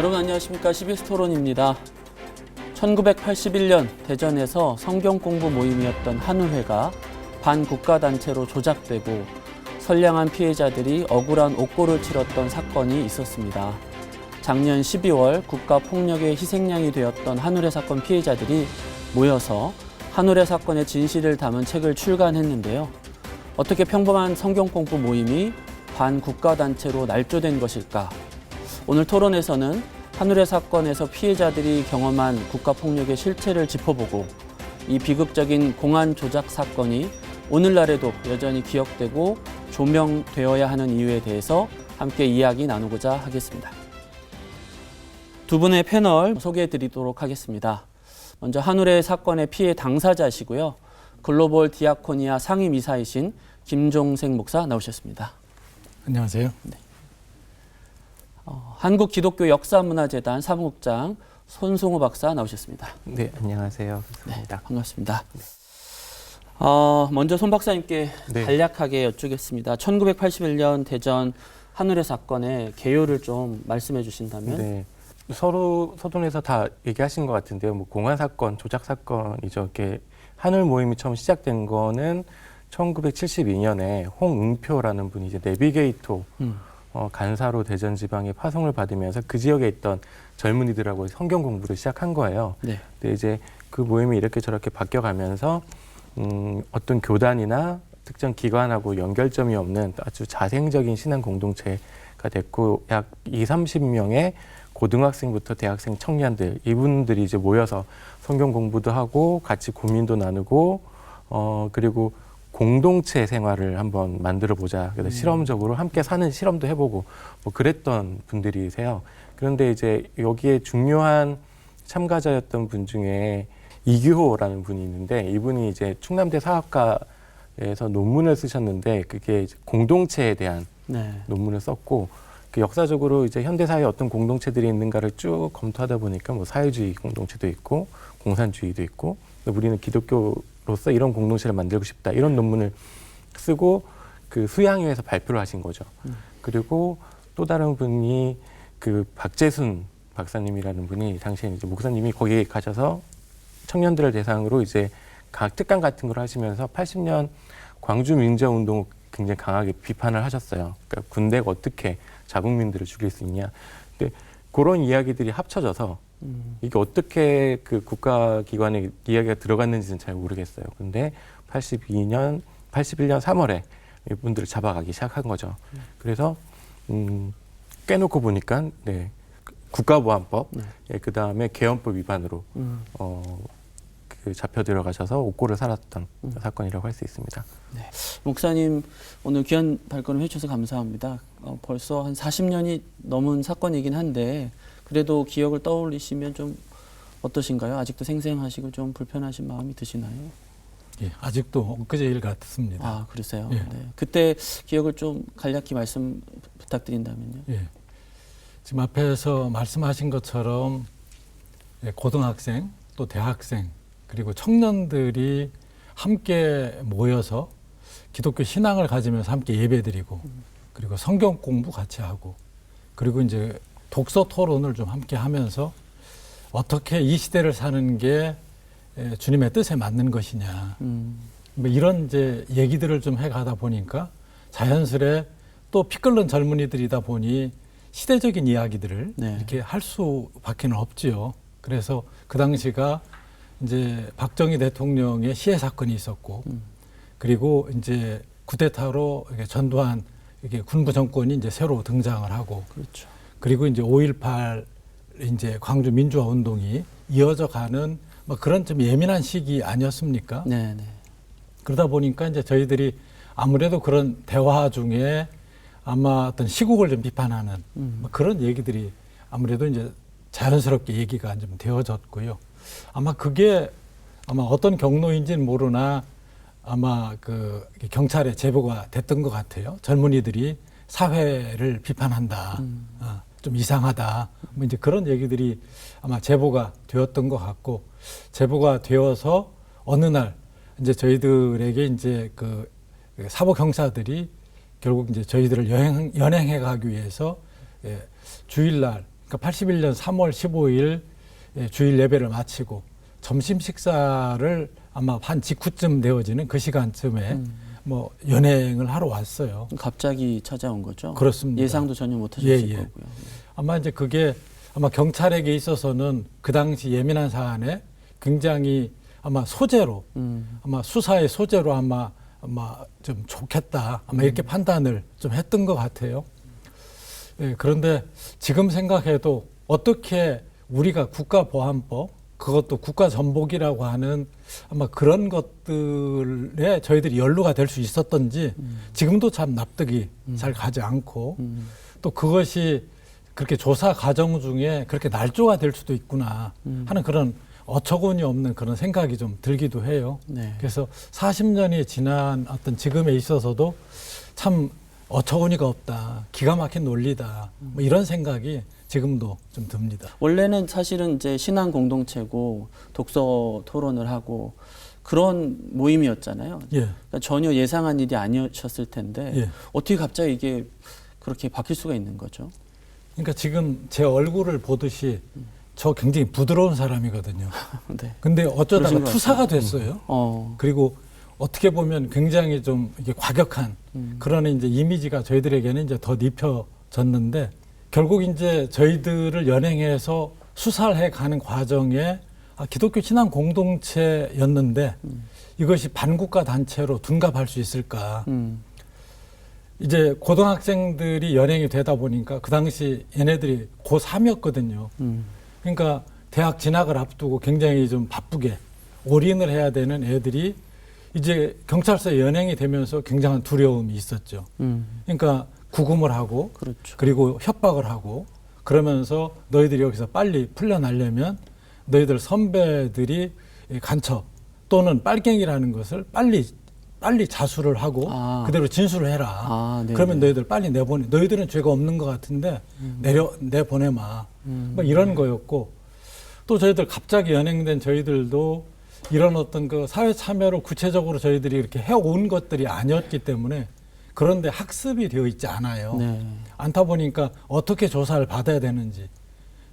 여러분 안녕하십니까. CBS 토론입니다. 1981년 대전에서 성경 공부 모임이었던 한울회가 반국가단체로 조작되고 선량한 피해자들이 억울한 옥고를 치렀던 사건이 있었습니다. 작년 12월 국가폭력의 희생양이 되었던 한울회 사건 피해자들이 모여서 한울회 사건의 진실을 담은 책을 출간했는데요. 어떻게 평범한 성경 공부 모임이 반국가단체로 날조된 것일까? 오늘 토론에서는 한울회 사건에서 피해자들이 경험한 국가폭력의 실체를 짚어보고 이 비극적인 공안 조작 사건이 오늘날에도 여전히 기억되고 조명되어야 하는 이유에 대해서 함께 이야기 나누고자 하겠습니다. 두 분의 패널 소개해드리도록 하겠습니다. 먼저 한울회 사건의 피해 당사자시고요. 글로벌 디아코니아 상임이사이신 김종생 목사 나오셨습니다. 안녕하세요. 네. 한국기독교 역사문화재단 사무국장 손승호 박사 나오셨습니다. 네, 안녕하세요. 네, 반갑습니다. 먼저 손 박사님께 간략하게 여쭙겠습니다. 1981년 대전 한울회 사건의 개요를 좀 말씀해 주신다면. 네, 서론에서 다 얘기하신 것 같은데요. 뭐 공안 사건, 조작 사건이죠. 이렇게 한울 모임이 처음 시작된 거는 1972년에 홍응표라는 분이 이제 내비게이터 간사로 대전 지방에 파송을 받으면서 그 지역에 있던 젊은이들하고 성경 공부를 시작한 거예요. 네. 근데 이제 그 모임이 이렇게 저렇게 바뀌어가면서 어떤 교단이나 특정 기관하고 연결점이 없는 아주 자생적인 신앙 공동체가 됐고 약 20-30명의 고등학생부터 대학생 청년들 이분들이 이제 모여서 성경 공부도 하고 같이 고민도 나누고 그리고 공동체 생활을 한번 만들어 보자. 그래서 실험적으로 함께 사는 실험도 해보고 뭐 그랬던 분들이세요. 그런데 이제 여기에 중요한 참가자였던 분 중에 이규호라는 분이 있는데 이분이 이제 충남대 사학과에서 논문을 쓰셨는데 그게 이제 공동체에 대한 논문을 썼고 그 역사적으로 이제 현대 사회에 어떤 공동체들이 있는가를 쭉 검토하다 보니까 뭐 사회주의 공동체도 있고 공산주의도 있고 우리는 기독교로서 이런 공동체를 만들고 싶다 이런 논문을 쓰고 그 수양회에서 발표를 하신 거죠. 그리고 또 다른 분이 그 박재순 박사님이라는 분이 당시에 이제 목사님이 거기에 가셔서 청년들을 대상으로 이제 특강 같은 걸 하시면서 80년 광주 민주화운동을 굉장히 강하게 비판을 하셨어요. 그러니까 군대가 어떻게 자국민들을 죽일 수 있냐. 근데 그런 이야기들이 합쳐져서 이게 어떻게 그 국가기관에 이야기가 들어갔는지는 잘 모르겠어요. 근데 81년 3월에 이분들을 잡아가기 시작한 거죠. 그래서 깨놓고 보니까 국가보안법, 그 다음에 개헌법 위반으로 그 잡혀 들어가셔서 옥고를 살았던 사건이라고 할 수 있습니다. 네. 목사님 오늘 귀한 발걸음 해주셔서 감사합니다. 벌써 한 40년이 넘은 사건이긴 한데 그래도 기억을 떠올리시면 좀 어떠신가요? 아직도 생생하시고 좀 불편하신 마음이 드시나요? 예, 아직도 엊그제 일 같습니다. 아, 그러세요? 예. 네. 그때 기억을 좀 간략히 말씀 부탁드린다면요. 예. 지금 앞에서 말씀하신 것처럼 고등학생 또 대학생 그리고 청년들이 함께 모여서 기독교 신앙을 가지면서 함께 예배드리고 그리고 성경 공부 같이 하고 그리고 이제 독서 토론을 좀 함께 하면서 어떻게 이 시대를 사는 게 주님의 뜻에 맞는 것이냐 뭐 이런 이제 얘기들을 좀 해가다 보니까 자연스레 또 피 끓는 젊은이들이다 보니 시대적인 이야기들을 이렇게 할 수밖에는 없지요. 그래서 그 당시가 이제 박정희 대통령의 시해 사건이 있었고, 그리고 이제 쿠데타로 전두환 군부 정권이 이제 새로 등장을 하고, 그렇죠. 그리고 이제 5.18 이제 광주 민주화 운동이 이어져 가는 뭐 그런 좀 예민한 시기 아니었습니까? 네. 그러다 보니까 이제 저희들이 아무래도 그런 대화 중에 아마 어떤 시국을 좀 비판하는 뭐 그런 얘기들이 아무래도 이제 자연스럽게 얘기가 좀 되어졌고요. 아마 그게 아마 어떤 경로인지는 모르나 아마 그 경찰에 제보가 됐던 것 같아요. 젊은이들이 사회를 비판한다. 좀 이상하다. 뭐 이제 그런 얘기들이 아마 제보가 되었던 것 같고 제보가 되어서 어느 날 이제 저희들에게 이제 그 사법 경사들이 결국 이제 저희들을 연행해 가기 위해서 주일날 그러니까 81년 3월 15일 주일 예배를 마치고 점심 식사를 아마 한 직후쯤 되어지는 그 시간쯤에 뭐 연행을 하러 왔어요. 갑자기 찾아온 거죠? 그렇습니다. 예상도 전혀 못 하셨을 예. 거고요. 아마 이제 그게 아마 경찰에게 있어서는 그 당시 예민한 사안에 굉장히 아마 소재로 아마 수사의 소재로 아마 좀 좋겠다 아마 이렇게 판단을 좀 했던 것 같아요. 예, 그런데 지금 생각해도 어떻게 우리가 국가보안법 그것도 국가전복이라고 하는 아마 그런 것들에 저희들이 연루가 될 수 있었던지 지금도 참 납득이 잘 가지 않고 또 그것이 그렇게 조사 과정 중에 그렇게 날조가 될 수도 있구나 하는 그런 어처구니 없는 그런 생각이 좀 들기도 해요. 네. 그래서 40년이 지난 어떤 지금에 있어서도 참 어처구니가 없다, 기가 막힌 논리다, 뭐 이런 생각이 지금도 좀 듭니다. 원래는 사실은 이제 신앙 공동체고 독서 토론을 하고 그런 모임이었잖아요. 예. 그러니까 전혀 예상한 일이 아니셨을 텐데 예. 어떻게 갑자기 이게 그렇게 바뀔 수가 있는 거죠? 그러니까 지금 제 얼굴을 보듯이 저 굉장히 부드러운 사람이거든요. 네. 근데 어쩌다가 그러신 것 투사가 됐어요. 그리고 어떻게 보면 굉장히 좀 이게 과격한 그런 이제 이미지가 저희들에게는 이제 더 입혀졌는데 결국 이제 저희들을 연행해서 수사를 해 가는 과정에 기독교 신앙 공동체였는데 이것이 반국가 단체로 둔갑할 수 있을까? 이제 고등학생들이 연행이 되다 보니까 그 당시 얘네들이 고3이었거든요. 그러니까 대학 진학을 앞두고 굉장히 좀 바쁘게 올인을 해야 되는 애들이 이제 경찰서에 연행이 되면서 굉장한 두려움이 있었죠. 그러니까 구금을 하고 그렇죠. 그리고 협박을 하고 그러면서 너희들이 여기서 빨리 풀려나려면 너희들 선배들이 간첩 또는 빨갱이라는 것을 빨리 자수를 하고 그대로 진술을 해라. 그러면 너희들 빨리 내보내. 너희들은 죄가 없는 것 같은데 내보내마. 뭐 이런 거였고 또 저희들 갑자기 연행된 저희들도 이런 어떤 그 사회 참여를 구체적으로 저희들이 이렇게 해온 것들이 아니었기 때문에 그런데 학습이 되어 있지 않아요. 네. 않다 보니까 어떻게 조사를 받아야 되는지.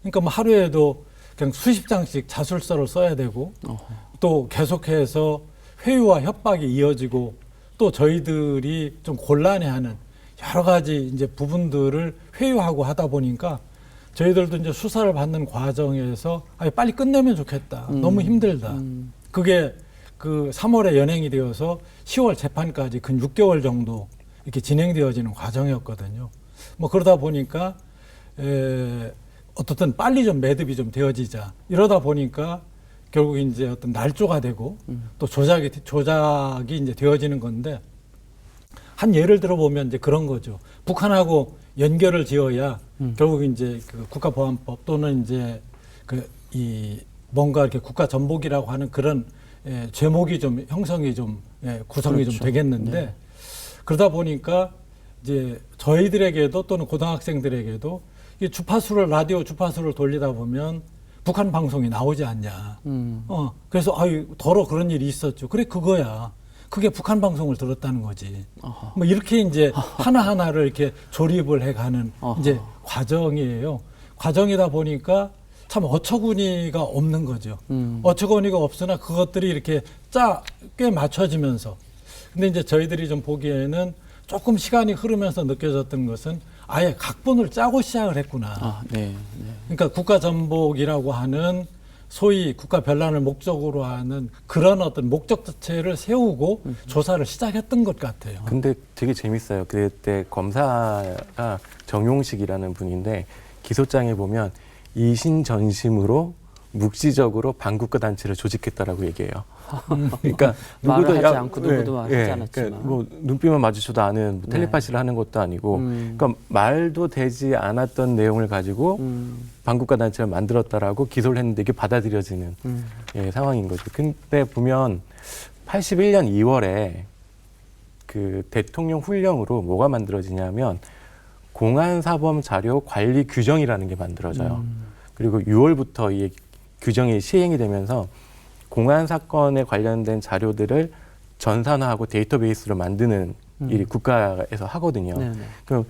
그러니까 뭐 하루에도 그냥 수십 장씩 자술서를 써야 되고 또 계속해서 회유와 협박이 이어지고 또 저희들이 좀 곤란해하는 여러 가지 이제 부분들을 회유하고 하다 보니까 저희들도 이제 수사를 받는 과정에서 빨리 끝내면 좋겠다. 너무 힘들다. 그게 그 3월에 연행이 되어서 10월 재판까지 근 6개월 정도 이렇게 진행되어지는 과정이었거든요. 뭐 그러다 보니까 어떻든 빨리 좀 매듭이 좀 되어지자. 이러다 보니까 결국 이제 어떤 날조가 되고 또 조작이 이제 되어지는 건데 한 예를 들어보면 이제 그런 거죠. 북한하고 연결을 지어야 결국 이제 그 국가보안법 또는 이제 뭔가 이렇게 국가전복이라고 하는 그런 죄목이 좀 형성이 좀 구성이 그렇죠. 좀 되겠는데 네. 그러다 보니까 이제 저희들에게도 또는 고등학생들에게도 이 라디오 주파수를 돌리다 보면 북한 방송이 나오지 않냐. 그래서 더러 그런 일이 있었죠. 그래 그거야. 그게 북한 방송을 들었다는 거지. 뭐 이렇게 이제 하나하나를 이렇게 조립을 해가는 이제 과정이에요. 과정이다 보니까 참 어처구니가 없는 거죠. 어처구니가 없으나 그것들이 이렇게 꽤 맞춰지면서. 근데 이제 저희들이 좀 보기에는 조금 시간이 흐르면서 느껴졌던 것은 아예 각본을 짜고 시작을 했구나. 네. 그러니까 국가전복이라고 하는 소위 국가 변란을 목적으로 하는 그런 어떤 목적 자체를 세우고 조사를 시작했던 것 같아요. 근데 되게 재밌어요. 그때 검사가 정용식이라는 분인데 기소장에 보면 이신전심으로 묵시적으로 반국가 단체를 조직했다라고 얘기해요. 그러니까 말을 하지 않고 누구도 하지 않았지만 그러니까 뭐 눈빛만 마주쳐도 아는 텔레파시를 하는 것도 아니고 그러니까 말도 되지 않았던 내용을 가지고 반국가 단체를 만들었다라고 기소를 했는데 이게 받아들여지는 상황인 거죠. 근데 보면 81년 2월에 그 대통령 훈령으로 뭐가 만들어지냐면 공안사범 자료 관리 규정이라는 게 만들어져요. 그리고 6월부터 이 규정이 시행이 되면서 공안 사건에 관련된 자료들을 전산화하고 데이터베이스로 만드는 일이 국가에서 하거든요. 네네. 그럼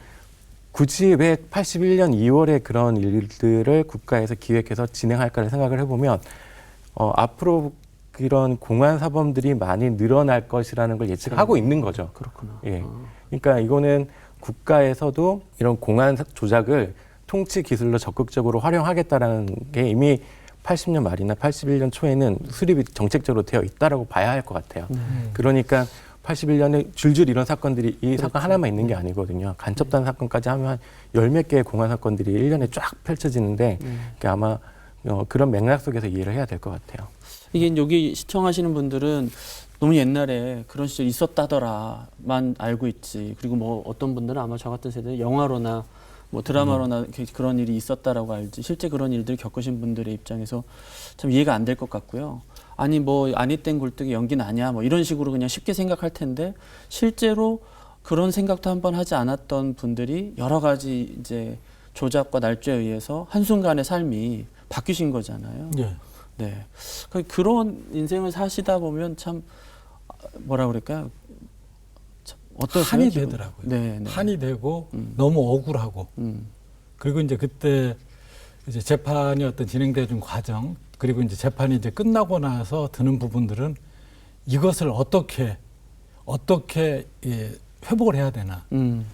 굳이 왜 81년 2월에 그런 일들을 국가에서 기획해서 진행할까를 생각을 해보면 앞으로 이런 공안 사범들이 많이 늘어날 것이라는 걸 예측하고 있는 거죠. 그렇구나. 예. 그러니까 이거는 국가에서도 이런 공안 조작을 통치 기술로 적극적으로 활용하겠다라는 게 이미 80년 말이나 81년 초에는 수립이 정책적으로 되어 있다라고 봐야 할 것 같아요. 그러니까 81년에 줄줄 이런 사건들이 이 사건 하나만 있는 게 아니거든요. 간첩단 사건까지 하면 한 열 몇 개의 공안 사건들이 1년에 쫙 펼쳐지는데 그게 아마 그런 맥락 속에서 이해를 해야 될 것 같아요. 이게 여기 시청하시는 분들은 너무 옛날에 그런 시절 있었다더라만 알고 있지. 그리고 뭐 어떤 분들은 아마 저 같은 세대 영화로나 뭐 드라마로나 그런 일이 있었다라고 알지. 실제 그런 일들을 겪으신 분들의 입장에서 참 이해가 안 될 것 같고요. 아니 뭐 아니 땐 굴뚝에 연기 나냐 뭐 이런 식으로 그냥 쉽게 생각할 텐데 실제로 그런 생각도 한번 하지 않았던 분들이 여러 가지 이제 조작과 날조에 의해서 한순간의 삶이 바뀌신 거잖아요. 예. 네. 그런 인생을 사시다 보면 참 뭐라 그럴까요? 참 어떠세요? 한이 기분? 되더라고요. 네, 네. 한이 되고 너무 억울하고 그리고 이제 그때 이제 재판이 어떤 진행되는 과정 그리고 이제 재판이 이제 끝나고 나서 드는 부분들은 이것을 어떻게 회복을 해야 되나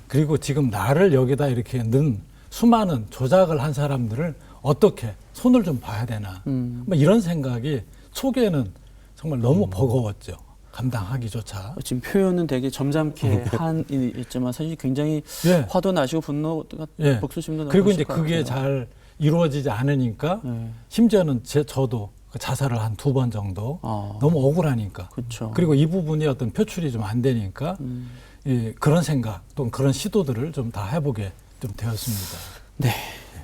그리고 지금 나를 여기다 이렇게 넣은 수많은 조작을 한 사람들을 어떻게 손을 좀 봐야 되나 뭐 이런 생각이 초기에는 정말 너무 버거웠죠. 감당하기조차. 지금 표현은 되게 점잖게 한이 있지만 사실 굉장히 예. 화도 나시고 분노가 예. 복수심도 나고 그리고 이제 그러실 것 그게 같아요. 잘 이루어지지 않으니까 네. 심지어는 저도 자살을 한 2번 정도 너무 억울하니까. 그렇죠. 그리고 이 부분이 어떤 표출이 좀 안 되니까 그런 생각 또는 그런 시도들을 좀 다 해보게 좀 되었습니다. 네.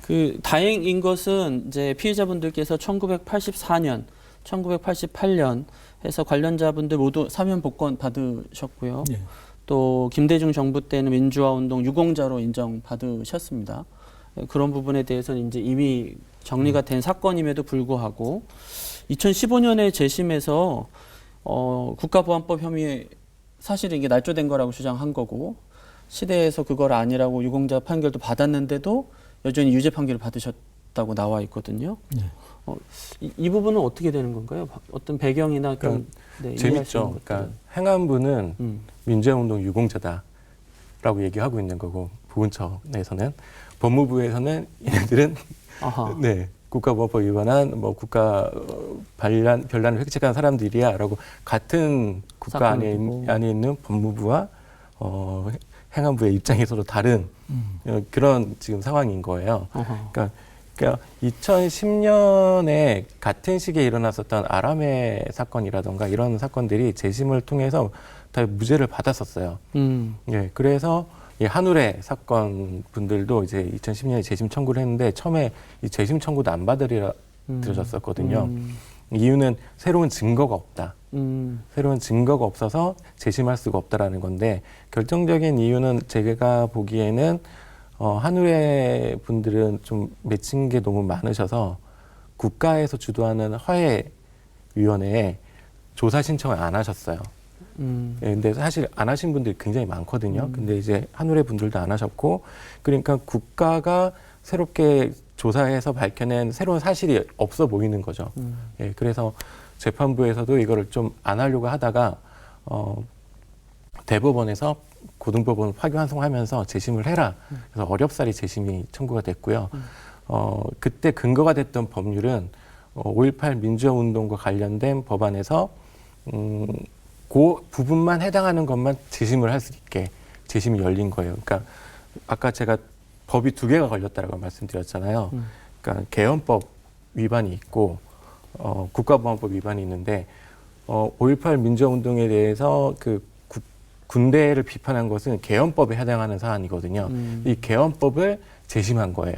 그 다행인 것은 이제 피해자분들께서 1984년, 1988년 해서 관련자분들 모두 사면 복권 받으셨고요. 예. 또 김대중 정부 때는 민주화운동 유공자로 인정받으셨습니다. 그런 부분에 대해서는 이제 이미 정리가 된 사건임에도 불구하고 2015년에 재심에서 국가보안법 혐의에 사실 이게 날조된 거라고 주장한 거고 시대에서 그걸 아니라고 유공자 판결도 받았는데도 여전히 유죄 판결을 받으셨다고 나와 있거든요. 예. 이 부분은 어떻게 되는 건가요? 어떤 배경이나 그러니까 네, 재밌죠. 그러니까 행안부는 민주화운동 유공자다라고 얘기하고 있는 거고 보훈처에서는 법무부에서는 얘네들은 네 국가보안법 위반한 뭐 국가 별난을 획책한 사람들이야라고 같은 국가 안에 있는 법무부와 행안부의 입장이 서로 다른 그런 지금 상황인 거예요. 그러니까 2010년에 같은 시기에 일어났었던 아람의 사건이라던가 이런 사건들이 재심을 통해서 다 무죄를 받았었어요. 예, 그래서 이 한울의 사건 분들도 이제 2010년에 재심 청구를 했는데 처음에 이 재심 청구도 안 받으리라 들으셨었거든요. 이유는 새로운 증거가 없다. 새로운 증거가 없어서 재심할 수가 없다라는 건데 결정적인 이유는 제가 보기에는 한울의 분들은 좀 맺힌 게 너무 많으셔서 국가에서 주도하는 화해위원회에 조사 신청을 안 하셨어요. 예, 근데 사실 안 하신 분들이 굉장히 많거든요. 근데 이제 한울의 분들도 안 하셨고 그러니까 국가가 새롭게 조사해서 밝혀낸 새로운 사실이 없어 보이는 거죠. 예, 그래서 재판부에서도 이거를 좀 안 하려고 하다가 대법원에서 고등법원 파기환송하면서 재심을 해라. 그래서 어렵사리 재심이 청구가 됐고요. 그때 근거가 됐던 법률은 5.18 민주화운동과 관련된 법안에서 그 부분만 해당하는 것만 재심을 할 수 있게 재심이 열린 거예요. 그러니까 아까 제가 법이 2개가 걸렸다라고 말씀드렸잖아요. 그러니까 개헌법 위반이 있고 국가보안법 위반이 있는데 5.18 민주화운동에 대해서 군대를 비판한 것은 개헌법에 해당하는 사안이거든요. 이 개헌법을 재심한 거예요.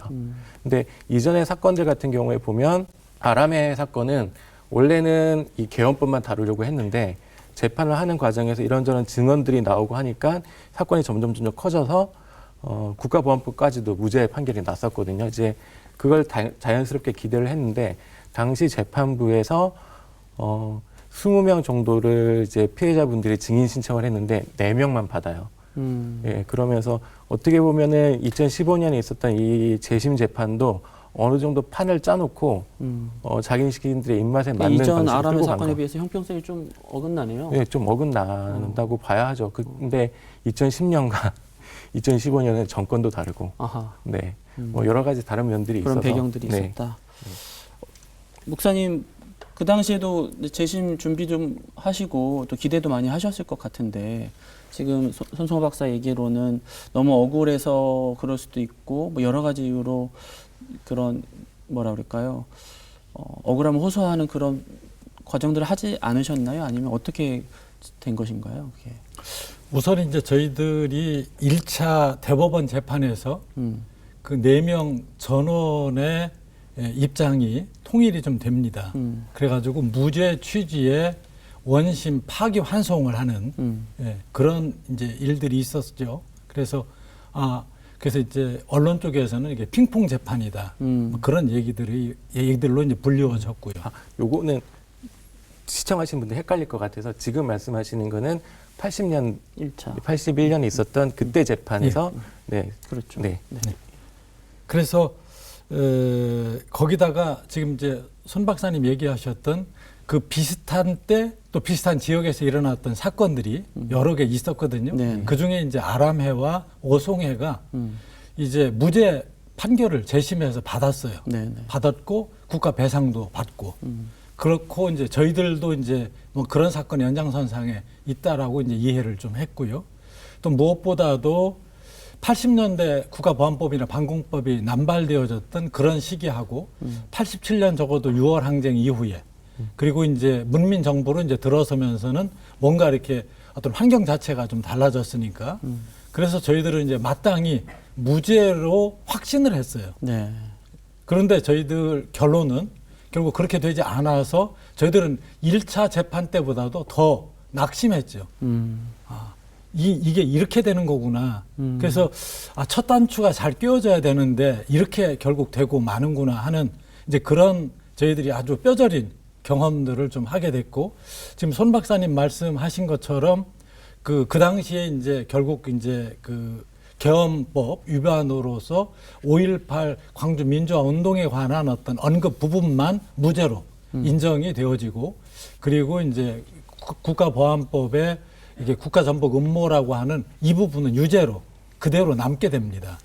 근데 이전의 사건들 같은 경우에 보면 아람의 사건은 원래는 이 개헌법만 다루려고 했는데 재판을 하는 과정에서 이런저런 증언들이 나오고 하니까 사건이 점점 커져서 국가보안법까지도 무죄 판결이 났었거든요. 이제 그걸 자연스럽게 기대를 했는데 당시 재판부에서 20명 정도를 이제 피해자분들이 증인 신청을 했는데 4명만 받아요. 예, 그러면서 어떻게 보면은 2015년에 있었던 이 재심 재판도 어느 정도 판을 짜놓고 자기네들의 입맛에 맞는 이전 방식으로 아람의 끌고 간 사건에 거. 비해서 형평성이 좀 어긋나네요. 네, 좀 어긋난다고 봐야 하죠. 근데 2010년과 2015년은 정권도 다르고, 아하. 네, 뭐 여러 가지 다른 면들이 그런 있어서 배경들이 네. 있었다. 목사님 그 당시에도 재심 준비 좀 하시고 또 기대도 많이 하셨을 것 같은데 지금 손성호 박사 얘기로는 너무 억울해서 그럴 수도 있고 뭐 여러 가지 이유로 그런 뭐라 그럴까요? 억울함을 호소하는 그런 과정들을 하지 않으셨나요? 아니면 어떻게 된 것인가요? 그게? 우선 이제 저희들이 1차 대법원 재판에서 그 4명 전원의 입장이 통일이 좀 됩니다. 그래가지고 무죄 취지의 원심 파기 환송을 하는 그런 이제 일들이 있었죠. 그래서 그래서 이제 언론 쪽에서는 이게 핑퐁 재판이다. 뭐 그런 얘기들로 이제 불리워졌고요. 요거는 시청하신 분들 헷갈릴 것 같아서 지금 말씀하시는 거는 80년, 1차. 81년에 있었던 그때 재판에서 네, 그렇죠. 네. 그래서 거기다가 지금 이제 손 박사님 얘기하셨던 그 비슷한 때 또 비슷한 지역에서 일어났던 사건들이 여러 개 있었거든요. 네. 그 중에 이제 아람해와 오송해가 이제 무죄 판결을 재심에서 받았어요. 네. 받았고 국가 배상도 받고 그렇고 이제 저희들도 이제 뭐 그런 사건 연장선상에 있다라고 이제 이해를 좀 했고요. 또 무엇보다도 80년대 국가보안법이나 반공법이 남발되어졌던 그런 시기하고 87년 적어도 6월 항쟁 이후에 그리고 이제 문민 정부로 이제 들어서면서는 뭔가 이렇게 어떤 환경 자체가 좀 달라졌으니까 그래서 저희들은 이제 마땅히 무죄로 확신을 했어요. 네. 그런데 저희들 결론은 결국 그렇게 되지 않아서 저희들은 1차 재판 때보다도 더 낙심했죠. 이게 이렇게 되는 거구나. 그래서 첫 단추가 잘 끼워져야 되는데 이렇게 결국 되고 마는구나 하는 이제 그런 저희들이 아주 뼈저린 경험들을 좀 하게 됐고 지금 손 박사님 말씀하신 것처럼 그 당시에 이제 결국 이제 그 계엄법 위반으로서 5.18 광주 민주화 운동에 관한 어떤 언급 부분만 무죄로 인정이 되어지고 그리고 이제 국가보안법에 이게 국가전복 음모라고 하는 이 부분은 유죄로 그대로 남게 됩니다.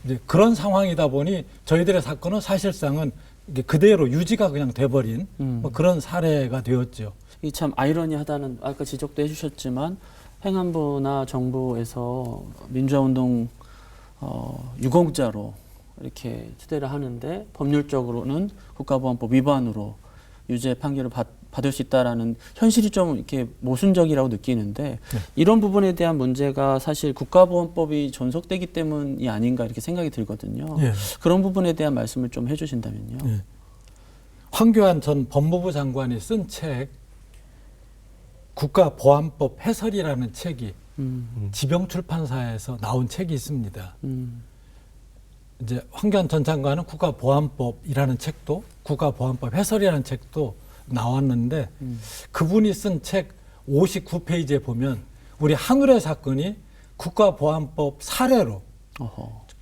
이제 그런 상황이다 보니 저희들의 사건은 사실상은 이게 그대로 유지가 그냥 돼버린 뭐 그런 사례가 되었죠. 이 참 아이러니하다는 아까 지적도 해주셨지만 행안부나 정부에서 민주화운동 유공자로 이렇게 추대를 하는데 법률적으로는 국가보안법 위반으로 유죄 판결을 받을 수 있다라는 현실이 좀 이렇게 모순적이라고 느끼는데 이런 부분에 대한 문제가 사실 국가보안법이 존속되기 때문이 아닌가 이렇게 생각이 들거든요. 예. 그런 부분에 대한 말씀을 좀 해주신다면요. 예. 황교안 전 법무부 장관이 쓴 책 국가보안법 해설이라는 책이 지병출판사에서 나온 책이 있습니다. 이제 황교안 전 장관은 국가보안법이라는 책도 국가보안법 해설이라는 책도 나왔는데 그분이 쓴 책 59페이지에 보면 우리 한울의 사건이 국가보안법 사례로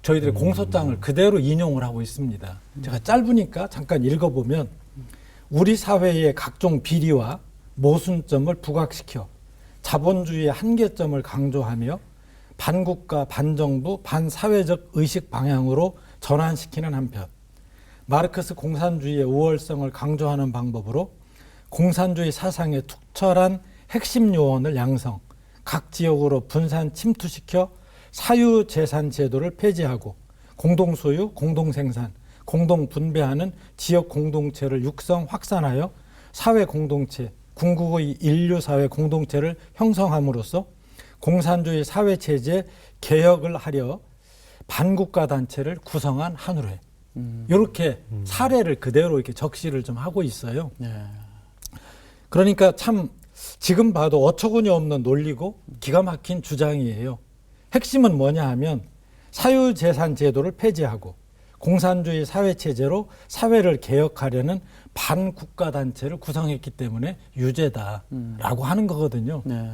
저희들의 공소장을 그대로 인용을 하고 있습니다. 제가 짧으니까 잠깐 읽어보면 우리 사회의 각종 비리와 모순점을 부각시켜 자본주의의 한계점을 강조하며 반국가, 반정부, 반사회적 의식 방향으로 전환시키는 한편 마르크스 공산주의의 우월성을 강조하는 방법으로 공산주의 사상의 툭철한 핵심 요원을 양성, 각 지역으로 분산 침투시켜 사유재산 제도를 폐지하고 공동소유, 공동생산, 공동분배하는 지역 공동체를 육성, 확산하여 사회공동체, 궁극의 인류사회 공동체를 형성함으로써 공산주의 사회체제 개혁을 하려 반국가 단체를 구성한 한울회. 이렇게 사례를 그대로 이렇게 적시를 좀 하고 있어요. 네. 그러니까 참 지금 봐도 어처구니 없는 논리고 기가 막힌 주장이에요. 핵심은 뭐냐 하면 사유재산 제도를 폐지하고 공산주의 사회체제로 사회를 개혁하려는 반국가 단체를 구성했기 때문에 유죄다라고 하는 거거든요. 네.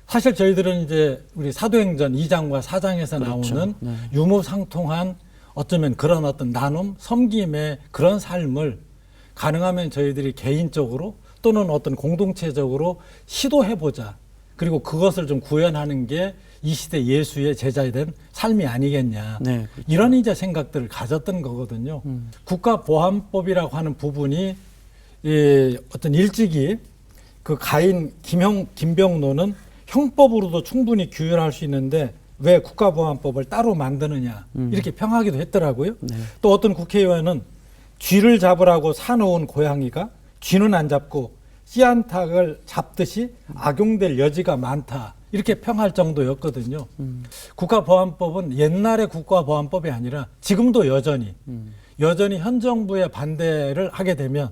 사실 저희들은 이제 우리 사도행전 2장과 4장에서 그렇죠. 나오는 네. 유무상통한 어쩌면 그런 어떤 나눔, 섬김의 그런 삶을 가능하면 저희들이 개인적으로 또는 어떤 공동체적으로 시도해보자. 그리고 그것을 좀 구현하는 게 이 시대 예수의 제자에 된 삶이 아니겠냐. 네, 그렇죠. 이런 이제 생각들을 가졌던 거거든요. 국가보안법이라고 하는 부분이 어떤 일찍이 그 가인 김병로는 형법으로도 충분히 규율할 수 있는데 왜 국가보안법을 따로 만드느냐 이렇게 평하기도 했더라고요. 네. 또 어떤 국회의원은 쥐를 잡으라고 사놓은 고양이가 쥐는 안 잡고 씨안탉을 잡듯이 악용될 여지가 많다. 이렇게 평할 정도였거든요. 국가보안법은 옛날의 국가보안법이 아니라 지금도 여전히 현 정부의 반대를 하게 되면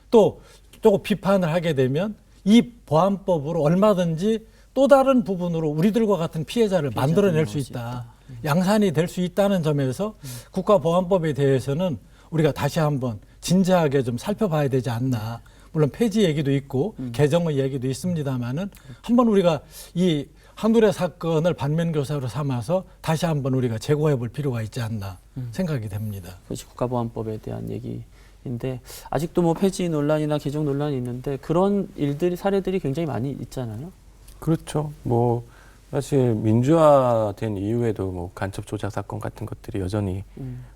또 조금 비판을 하게 되면 이 보안법으로 얼마든지 또 다른 부분으로 우리들과 같은 피해자를 만들어낼 수 있다. 양산이 될 수 있다는 점에서 국가보안법에 대해서는 우리가 다시 한번 진지하게 좀 살펴봐야 되지 않나. 물론 폐지 얘기도 있고 개정의 얘기도 있습니다만은 한번 우리가 이 한울의 사건을 반면교사로 삼아서 다시 한번 우리가 재고해 볼 필요가 있지 않나 생각이 됩니다. 그것이 국가보안법에 대한 얘기인데 아직도 뭐 폐지 논란이나 개정 논란이 있는데 그런 일들이 사례들이 굉장히 많이 있잖아요. 그렇죠. 뭐 사실 민주화된 이후에도 뭐 간첩 조작 사건 같은 것들이 여전히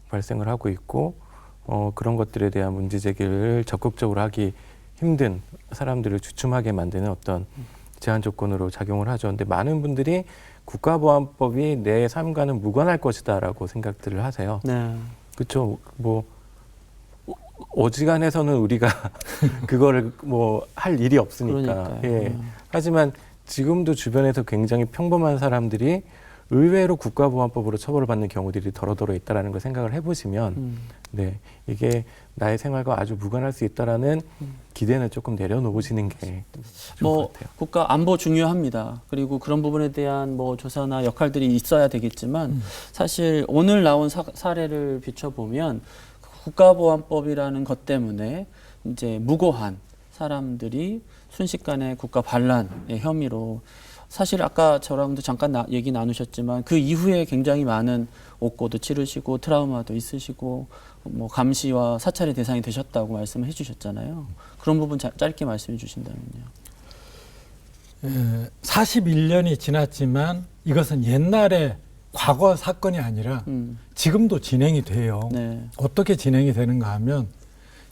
발생을 하고 있고 그런 것들에 대한 문제 제기를 적극적으로 하기 힘든 사람들을 주춤하게 만드는 어떤 제한 조건으로 작용을 하죠. 근데 많은 분들이 국가보안법이 내 삶과는 무관할 것이다라고 생각들을 하세요. 네. 그렇죠. 뭐 어지간해서는 우리가 그거를 뭐 할 일이 없으니까. 그러니까요. 예. 하지만 지금도 주변에서 굉장히 평범한 사람들이 의외로 국가보안법으로 처벌을 받는 경우들이 더러더러 있다라는 걸 생각을 해보시면, 네, 이게 나의 생활과 아주 무관할 수 있다라는 기대는 조금 내려놓으시는 게 좋을 뭐 것 같아요. 국가 안보 중요합니다. 그리고 그런 부분에 대한 뭐 조사나 역할들이 있어야 되겠지만 사실 오늘 나온 사례를 비춰보면 국가보안법이라는 것 때문에 이제 무고한 사람들이 순식간에 국가 반란의 혐의로 사실 아까 저랑도 잠깐 얘기 나누셨지만 그 이후에 굉장히 많은 옥고도 치르시고 트라우마도 있으시고 뭐 감시와 사찰의 대상이 되셨다고 말씀을 해주셨잖아요. 그런 부분 짧게 말씀해 주신다면요. 41년이 지났지만 이것은 옛날에 과거 사건이 아니라 지금도 진행이 돼요. 네. 어떻게 진행이 되는가 하면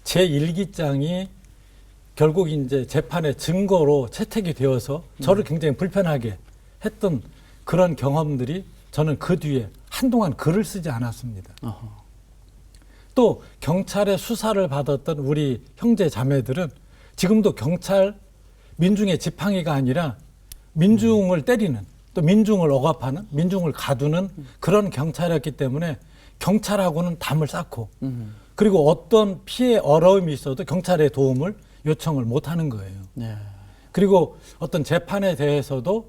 제1기장이 결국 이제 재판의 증거로 채택이 되어서 저를 굉장히 불편하게 했던 그런 경험들이 저는 그 뒤에 한동안 글을 쓰지 않았습니다. 어허. 또 경찰의 수사를 받았던 우리 형제 자매들은 지금도 경찰 민중의 지팡이가 아니라 민중을 때리는 또 민중을 억압하는 민중을 가두는 그런 경찰이었기 때문에 경찰하고는 담을 쌓고 그리고 어떤 피해 어려움이 있어도 경찰의 도움을 요청을 못하는 거예요. 네. 그리고 어떤 재판에 대해서도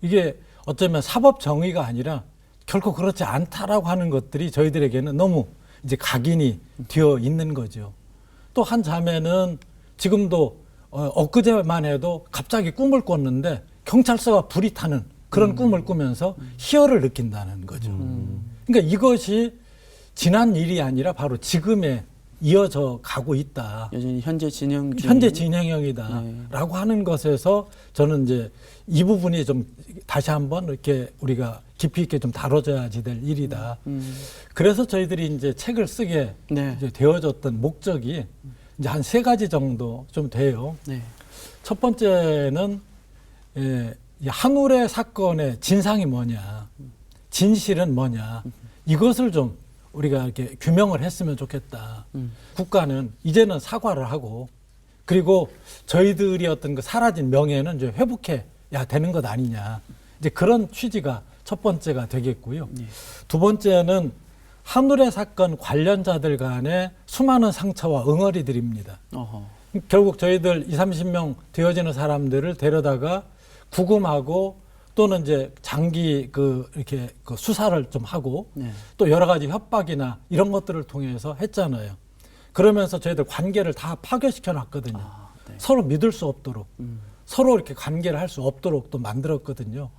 이게 어쩌면 사법 정의가 아니라 결코 그렇지 않다라고 하는 것들이 저희들에게는 너무 이제 각인이 되어 있는 거죠. 또 한 자매는 지금도 엊그제만 해도 갑자기 꿈을 꿨는데 경찰서가 불이 타는 그런 꿈을 꾸면서 희열을 느낀다는 거죠. 그러니까 이것이 지난 일이 아니라 바로 지금에 이어져 가고 있다. 여전히 현재 진행 중. 현재 진행형이다라고 하는 것에서 저는 이제 이 부분이 좀 다시 한번 이렇게 우리가 깊이 있게 좀 다뤄져야지 될 일이다. 그래서 저희들이 이제 책을 쓰게 네. 이제 되어졌던 목적이 이제 한 3가지 정도 좀 돼요. 네. 첫 번째는 이 한울의 사건의 진상이 뭐냐, 진실은 뭐냐, 이것을 좀 우리가 이렇게 규명을 했으면 좋겠다. 국가는 이제는 사과를 하고 그리고 저희들이 어떤 그 사라진 명예는 이제 회복해야 되는 것 아니냐. 이제 그런 취지가 첫 번째가 되겠고요. 네. 두 번째는 한울의 사건 관련자들 간의 수많은 상처와 응어리들입니다. 어허. 결국 저희들 20-30명 되어지는 사람들을 데려다가 구금하고 또는 이제 장기 이렇게 수사를 좀 하고 네. 또 여러 가지 협박이나 이런 것들을 통해서 했잖아요. 그러면서 저희들 관계를 다 파괴시켜 놨거든요. 아, 네. 서로 믿을 수 없도록. 서로 이렇게 관계를 할 수 없도록 또 만들었거든요.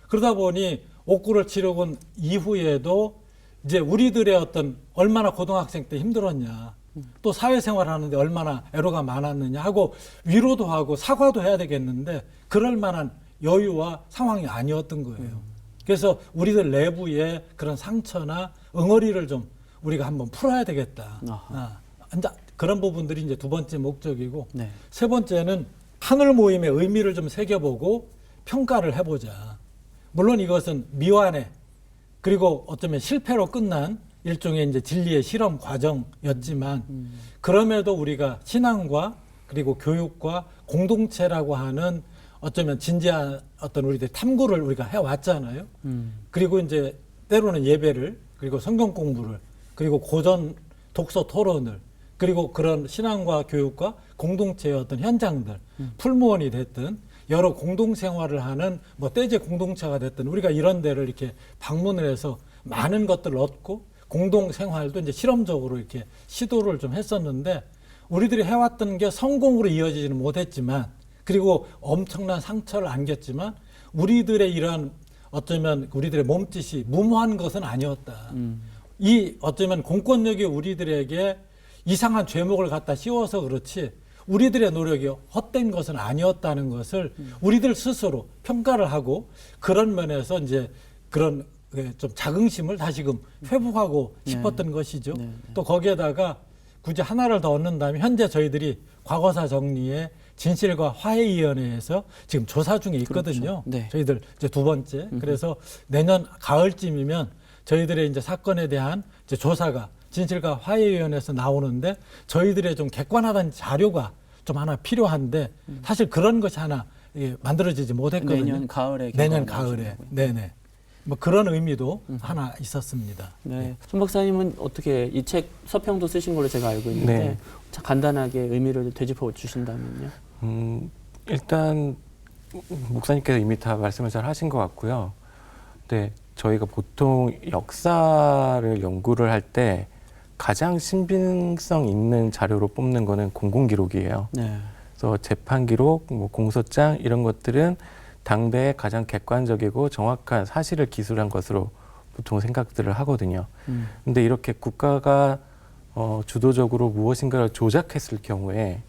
그러다 보니 옥고를 치르고 이후에도 이제 우리들의 어떤 얼마나 고등학생 때 힘들었냐, 또 사회생활 하는데 얼마나 애로가 많았느냐 하고 위로도 하고 사과도 해야 되겠는데 그럴 만한 여유와 상황이 아니었던 거예요. 그래서 우리들 내부에 그런 상처나 응어리를 좀 우리가 한번 풀어야 되겠다. 이제 그런 부분들이 이제 두 번째 목적이고, 네. 세 번째는 하늘 모임의 의미를 좀 새겨보고 평가를 해보자. 물론 이것은 미완의 그리고 어쩌면 실패로 끝난 일종의 이제 진리의 실험 과정이었지만 그럼에도 우리가 신앙과 그리고 교육과 공동체라고 하는 어쩌면 진지한 어떤 우리들 탐구를 우리가 해왔잖아요. 그리고 이제 때로는 예배를 그리고 성경 공부를 그리고 고전 독서 토론을 그리고 그런 신앙과 교육과 공동체의 어떤 현장들 풀무원이 됐든 여러 공동생활을 하는 뭐 떼제 공동체가 됐든 우리가 이런 데를 이렇게 방문을 해서 많은 것들을 얻고 공동생활도 이제 실험적으로 이렇게 시도를 좀 했었는데 우리들이 해왔던 게 성공으로 이어지지는 못했지만 그리고 엄청난 상처를 안겼지만 우리들의 이러한 어쩌면 우리들의 몸짓이 무모한 것은 아니었다. 이 어쩌면 공권력이 우리들에게 이상한 죄목을 갖다 씌워서 그렇지 우리들의 노력이 헛된 것은 아니었다는 것을 우리들 스스로 평가를 하고 그런 면에서 이제 그런 좀 자긍심을 다시금 회복하고 싶었던 것이죠. 또 거기에다가 굳이 하나를 더 얻는다면 현재 저희들이 과거사 정리에 진실과 화해위원회에서 지금 조사 중에 있거든요. 그렇죠. 네. 저희들 이제 두 번째. 그래서 내년 가을쯤이면 저희들의 이제 사건에 대한 이제 조사가 진실과 화해위원회에서 나오는데 저희들의 좀 객관화된 자료가 좀 하나 필요한데 사실 그런 것이 하나 만들어지지 못했거든요. 내년 가을에. 네네. 뭐 그런 의미도 하나 있었습니다. 네. 손 박사님은 어떻게 이 책 서평도 쓰신 걸로 제가 알고 있는데 네. 간단하게 의미를 되짚어 주신다면요. 일단 목사님께서 이미 다 말씀을 잘 하신 것 같고요. 네, 저희가 보통 역사를 연구를 할 때 가장 신빙성 있는 자료로 뽑는 거는 공공기록이에요. 네. 그래서 재판 기록, 뭐 공소장 이런 것들은 당대의 가장 객관적이고 정확한 사실을 기술한 것으로 보통 생각들을 하거든요. 근데 이렇게 국가가 주도적으로 무엇인가를 조작했을 경우에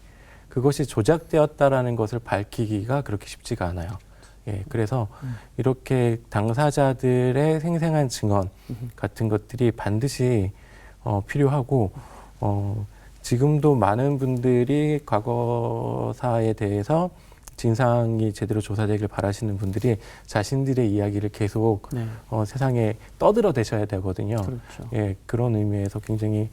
그것이 조작되었다라는 것을 밝히기가 그렇게 쉽지가 않아요. 예, 그래서 이렇게 당사자들의 생생한 증언 같은 것들이 반드시 필요하고 지금도 많은 분들이 과거사에 대해서 진상이 제대로 조사되길 바라시는 분들이 자신들의 이야기를 계속 네. 세상에 떠들어대셔야 되거든요. 그렇죠. 예, 그런 의미에서 굉장히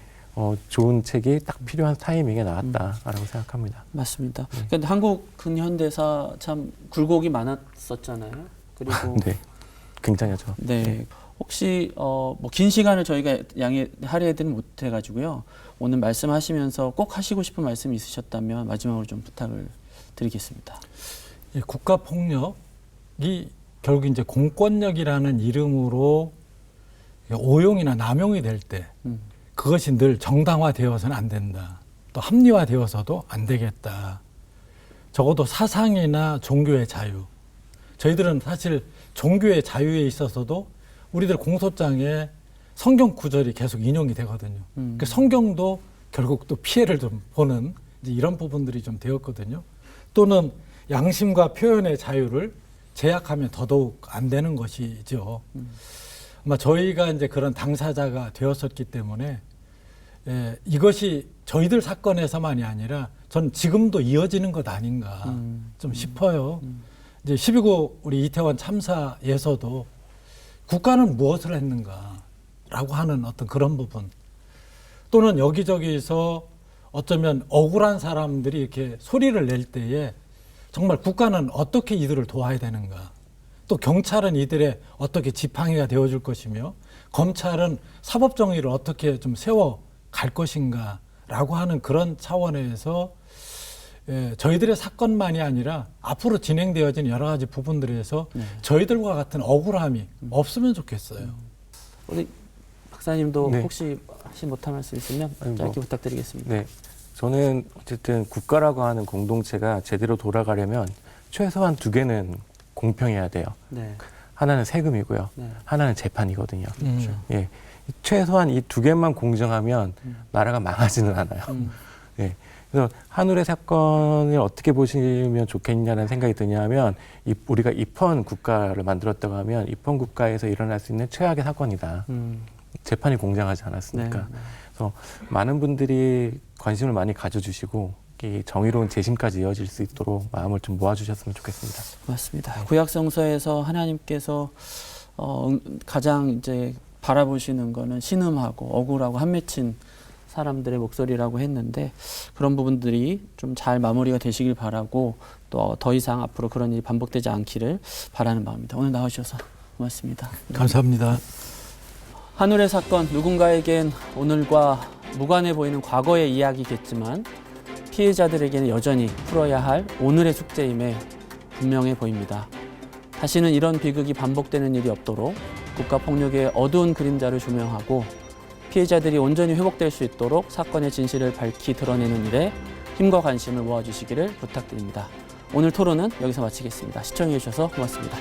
좋은 책이 딱 필요한 타이밍에 나왔다라고 생각합니다. 맞습니다. 그러니까 한국 근현대사 참 굴곡이 많았었잖아요. 그리고 네, 굉장하죠. 네. 혹시 뭐 긴 시간을 저희가 할애하지는 못해가지고요. 오늘 말씀하시면서 꼭 하시고 싶은 말씀이 있으셨다면 마지막으로 좀 부탁을 드리겠습니다. 국가 폭력이 결국 이제 공권력이라는 이름으로 오용이나 남용이 될 때 그것이 늘 정당화되어서는 안 된다. 또 합리화되어서도 안 되겠다. 적어도 사상이나 종교의 자유. 저희들은 사실 종교의 자유에 있어서도 우리들 공소장에 성경 구절이 계속 인용이 되거든요. 그 성경도 결국 또 피해를 좀 보는 이제 이런 부분들이 좀 되었거든요. 또는 양심과 표현의 자유를 제약하면 더더욱 안 되는 것이죠. 아마 저희가 이제 그런 당사자가 되었었기 때문에 이것이 저희들 사건에서만이 아니라 전 지금도 이어지는 것 아닌가 좀 싶어요. 이제 12구 우리 이태원 참사에서도 국가는 무엇을 했는가라고 하는 어떤 그런 부분 또는 여기저기서 어쩌면 억울한 사람들이 이렇게 소리를 낼 때에 정말 국가는 어떻게 이들을 도와야 되는가 또 경찰은 이들의 어떻게 지팡이가 되어줄 것이며 검찰은 사법정의를 어떻게 좀 세워갈 것인가 라고 하는 그런 차원에서 저희들의 사건만이 아니라 앞으로 진행되어진 여러 가지 부분들에서 저희들과 같은 억울함이 없으면 좋겠어요. 우리 박사님도 네. 혹시 하시 못한 말씀 있으면 짧게 부탁드리겠습니다. 네, 저는 어쨌든 국가라고 하는 공동체가 제대로 돌아가려면 최소한 두 개는 공평해야 돼요. 네. 하나는 세금이고요. 네. 하나는 재판이거든요. 그렇죠. 예. 최소한 이 두 개만 공정하면 나라가 망하지는 않아요. 예. 그래서 한울의 사건을 어떻게 보시면 좋겠냐는 생각이 드냐면 우리가 입헌 국가를 만들었다고 하면 입헌 국가에서 일어날 수 있는 최악의 사건이다. 재판이 공정하지 않았으니까. 네. 그래서 많은 분들이 관심을 많이 가져주시고 이 정의로운 재심까지 이어질 수 있도록 마음을 좀 모아주셨으면 좋겠습니다. 맞습니다. 구약성서에서 하나님께서 가장 이제 바라보시는 거는 신음하고 억울하고 한맺힌 사람들의 목소리라고 했는데 그런 부분들이 좀 잘 마무리가 되시길 바라고 또 더 이상 앞으로 그런 일이 반복되지 않기를 바라는 마음입니다. 오늘 나오셔서 고맙습니다. 감사합니다. 한울의 사건, 누군가에겐 오늘과 무관해 보이는 과거의 이야기겠지만 피해자들에게는 여전히 풀어야 할 오늘의 숙제임에 분명해 보입니다. 다시는 이런 비극이 반복되는 일이 없도록 국가폭력의 어두운 그림자를 조명하고 피해자들이 온전히 회복될 수 있도록 사건의 진실을 밝히 드러내는 일에 힘과 관심을 모아주시기를 부탁드립니다. 오늘 토론은 여기서 마치겠습니다. 시청해 주셔서 고맙습니다.